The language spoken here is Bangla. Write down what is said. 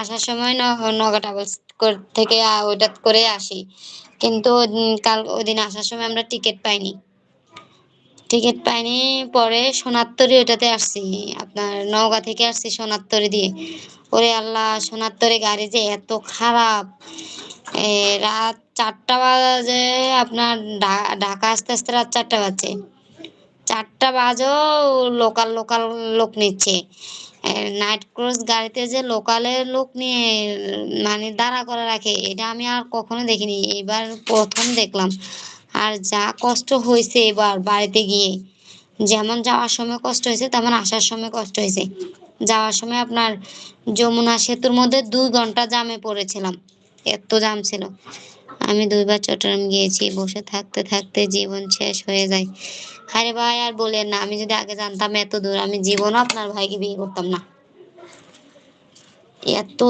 আসার সময় নগা ট্রাভেলস থেকে ওইটা করে আসি। কিন্তু কাল ওইদিন আসার সময় আমরা টিকেট পাইনি। টিকেট পাইনি, পরে সোনারতরী ওইটাতে আসছি। আপনার নওগাঁ থেকে আসছি সোনারতরী দিয়ে। ওরে আল্লাহ! সোনারতরী গাড়ি যে এত খারাপ! রাত ৪টা বাজে আপনার ঢাকা আসতে, আসতে রাত ৪টা বাজে। ৪টা বাজেও লোকাল লোক নিচ্ছে। নাইট ক্রুজ গাড়িতে যে লোকালের লোক নিয়ে মানে দাঁড়া করে রাখে, এটা আমি আর কখনো দেখিনি। এবার ১ম দেখলাম। আর যা কষ্ট হইছে এবার বাড়িতে গিয়ে, যেমন যাওয়ার সময় কষ্ট হয়েছে তেমন আসার সময় কষ্ট হয়েছে। যাওয়ার সময় আপনার যমুনা সেতুর মধ্যে ২ ঘন্টা জ্যামে পড়েছিলাম। এত জ্যাম ছিল। আমি ২ বার চট্টগ্রাম গিয়েছি। বসে থাকতে, থাকতে জীবন শেষ হয়ে যায়। আরে ভাই আর বলেন না, আমি যদি আগে জানতাম এত দূর, আমি জীবনও আপনার ভাইকে বিয়ে করতাম না। এত